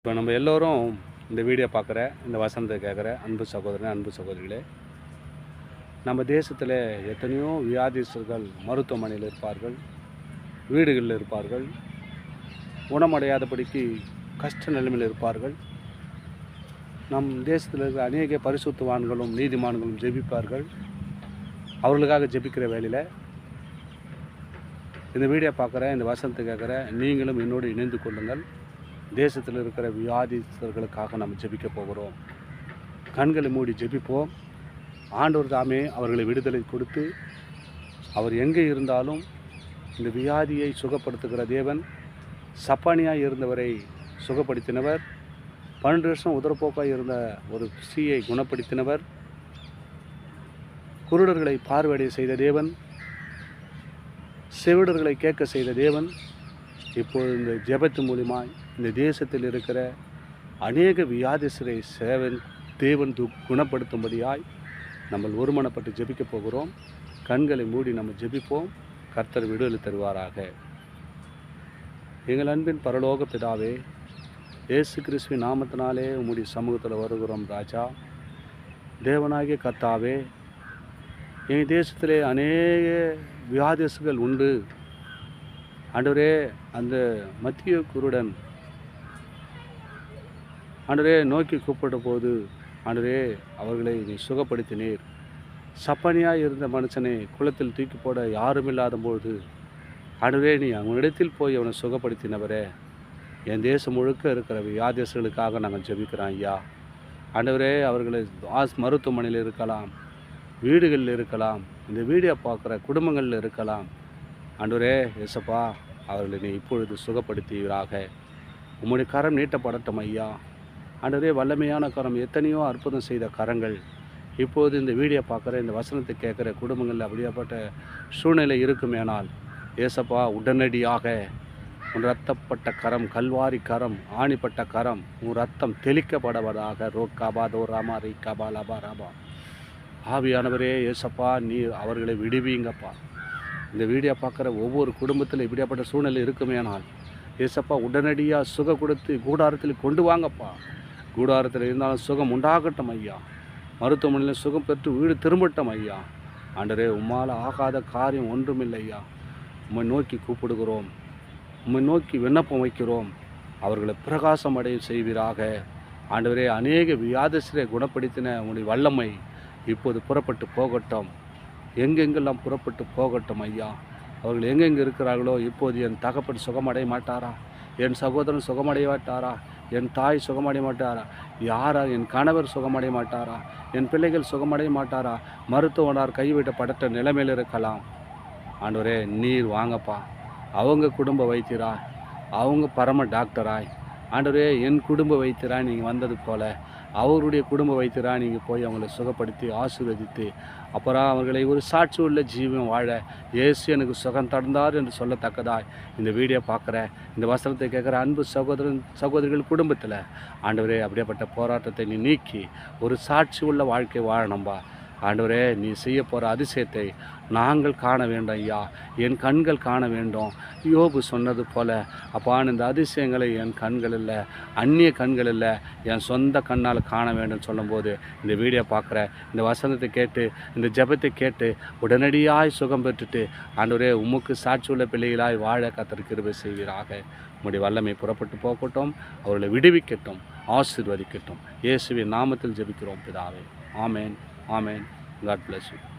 இப்போ நம்ம எல்லோரும் இந்த வீடியோ பார்க்குற இந்த வசனத்தை கேட்குற அன்பு சகோதரன் அன்பு சகோதரிகளே, நம்ம தேசத்தில் எத்தனையோ வியாதிஸ்தர்கள் மருத்துவமனையில் இருப்பார்கள், வீடுகளில் இருப்பார்கள், குணமடையாதபடிக்கு கஷ்ட நிலைமையில் இருப்பார்கள். நம் தேசத்தில் இருக்கிற அநேக பரிசுத்தவான்களும் நீதிமான்களும் ஜெபிப்பார்கள். அவர்களுக்காக ஜெபிக்கிற வேலையில் இந்த வீடியோ பார்க்குற இந்த வசனத்தை கேட்குற நீங்களும் என்னோடு இணைந்து கொள்ளுங்கள். தேசத்தில் இருக்கிற வியாதிஸ்தர்களுக்காக நம்ம ஜெபிக்க போகிறோம். கண்களை மூடி ஜெபிப்போம். ஆண்டவர் தாமே அவர்களை விடுதலை கொடுத்து, அவர் எங்கே இருந்தாலும் இந்த வியாதியை சுகப்படுத்துகிற தேவன். சப்பானியாக இருந்தவரை சுகப்படுத்தினவர், 12 வருஷம் உதரப்போக்காக இருந்த ஒரு ஸ்திரீயை குணப்படுத்தினவர், குருடர்களை பார்வையடைய செய்த தேவன், செவிடர்களை கேட்க செய்த தேவன். இப்பொழுது இந்த ஜெபத்து மூலியமாய் இந்த தேசத்தில் இருக்கிற அநேக வியாதிஸ்தரை தேவன் குணப்படுத்தும்படியாய் நம்ம ஒருமனப்பட்டு ஜெபிக்க போகிறோம். கண்களை மூடி நம்ம ஜெபிப்போம். கர்த்தர் விடுதலை தருவாராக. எங்கள் அன்பின் பரலோக பிதாவே, இயேசு கிறிஸ்துவின் நாமத்தினாலே உம்முடைய சமூகத்தில் வருகிறோம் ராஜா. தேவனாகிய கர்த்தாவே, எங்கள் தேசத்திலே அநேக வியாதிஸ்தர்கள் உண்டு. ஆண்டவரே, அந்த மத்திய குருடன் ஆண்டவரே நோக்கி கூப்பிட்ட போது ஆண்டவரே அவர்களை நீ சுகப்படுத்தினீர். சப்பனியாக இருந்த மனுஷனை குளத்தில் தூக்கி போட யாரும் இல்லாத போது ஆண்டவரே நீ அவனிடத்தில் போய் அவனை சுகப்படுத்தினவரே, என் தேசம் முழுக்க இருக்கிற வியாதிஸ்தர்களுக்காக நாங்கள் ஜெபிக்கிறோம் ஐயா. ஆண்டவரே, அவர்களை மருத்துவமனையில் இருக்கலாம், வீடுகளில் இருக்கலாம், இந்த வீடியோ பார்க்குற குடும்பங்களில் இருக்கலாம். ஆண்டவரே ஏசப்பா, அவர்களை நீ இப்பொழுது சுகப்படுத்துவீராக. உம்முடைய கரம் நீட்டப்படட்டும் ஐயா. ஆண்டவரே, வல்லமையான கரம், எத்தனையோ அற்புதம் செய்த கரங்கள் இப்போது இந்த வீடியோ பார்க்குற இந்த வசனத்தை கேட்குற குடும்பங்களில் அப்படியாப்பட்ட சூழ்நிலை இருக்குமேனால் ஏசப்பா, உடனடியாக உன் ரத்தப்பட்ட கரம், கல்வாரி கரம், ஆணிப்பட்ட கரம், உன் ரத்தம் தெளிக்கப்படுவதாக. ரோக்காபா தோ ராமா ரீ காபா லபா ராபா. ஆவியானவரே ஏசப்பா, நீ அவர்களை விடுவீங்கப்பா. இந்த வீடியோ பார்க்குற ஒவ்வொரு குடும்பத்தில் இப்படியாப்பட்ட சூழ்நிலை இருக்குமேனால் ஏசப்பா, உடனடியாக சுகம் கொடுத்து கூடாரத்தில் கொண்டு வாங்கப்பா. கூடாரத்தில் இருந்தாலும் சுகம் உண்டாகட்டும் ஐயா. மருத்துவமனையில் சுகம் பெற்று வீடு திரும்பட்டும் ஐயா. ஆண்டவரே, உம்மால் ஆகாத காரியம் ஒன்றுமில்லை ஐயா. உம்மை நோக்கி கூப்பிடுகிறோம், உம்மை நோக்கி விண்ணப்பம் வைக்கிறோம். அவர்களை பிரகாசம் அடைய செய்வீராக. ஆண்டவரே, அநேக வியாதிஸ்தரை குணப்படுத்தின உன்னுடைய வல்லமை இப்போது புறப்பட்டு போகட்டும். எங்கெங்கெல்லாம் புறப்பட்டு போகட்டும் ஐயா. அவர்கள் எங்கெங்கே இருக்கிறார்களோ இப்போது என் தகப்பன் சுகமடைய மாட்டாரா? என் சகோதரன் சுகமடைய மாட்டாரா? என் தாய் சுகமடைய மாட்டாரா? யாரா? என் கணவர் சுகமடைய மாட்டாரா? என் பிள்ளைகள் சுகமடைய மாட்டாரா? மருத்துவனார் கைவிடப்பட்ட நிலைமையில் இருக்கலாம். ஆண்டவரே, நீர் வாங்கப்பா. அவங்க குடும்ப வைத்தியராய், அவங்க பரம டாக்டராய், ஆண்டவரே என் குடும்ப வைத்தியராய் நீங்கள் வந்தது போல் அவருடைய குடும்ப வைத்தியராக நீங்கள் போய் அவங்களை சுகப்படுத்தி ஆசீர்வதித்து, அப்புறம் அவர்களை ஒரு சாட்சி உள்ள ஜீவன் வாழ இயேசு எனக்கு சுகம் தந்தார் என்று சொல்லத்தக்கதாய் இந்த வீடியோ பார்க்குற இந்த வசனத்தை கேட்குற அன்பு சகோதரிகள் குடும்பத்தில் ஆண்டவரே அப்படியேப்பட்ட போராட்டத்தை நீ நீக்கி ஒரு சாட்சி உள்ள வாழ்க்கை வாழணும்பா. ஆண்டவரே, நீ செய்ய போகிற அதிசயத்தை நாங்கள் காண வேண்டும் ஐயா. என் கண்கள் காண வேண்டும். யோபு சொன்னது போல் அப்பான், இந்த அதிசயங்களை என் கண்கள் இல்லை, அந்நிய கண்கள் இல்லை, என் சொந்த கண்ணால் காண வேண்டும் சொல்லும்போது இந்த வீடியோ பார்க்குற இந்த வசனத்தை கேட்டு இந்த ஜெபத்தை கேட்டு உடனடியாய் சுகம் பெற்றுட்டு ஆண்டவரே உமக்கு சாட்சி உள்ள பிள்ளைகளாய் வாழ கர்த்தர் கிருபை செய்வீராக. உம்முடைய வல்லமை புறப்பட்டு போகட்டும். அவர்களை விடுவிக்கட்டும், ஆசீர்வதிக்கட்டும். இயேசுவின் நாமத்தில் ஜெபிக்கிறோம் பிதாவே. ஆமேன். Amen. God bless you.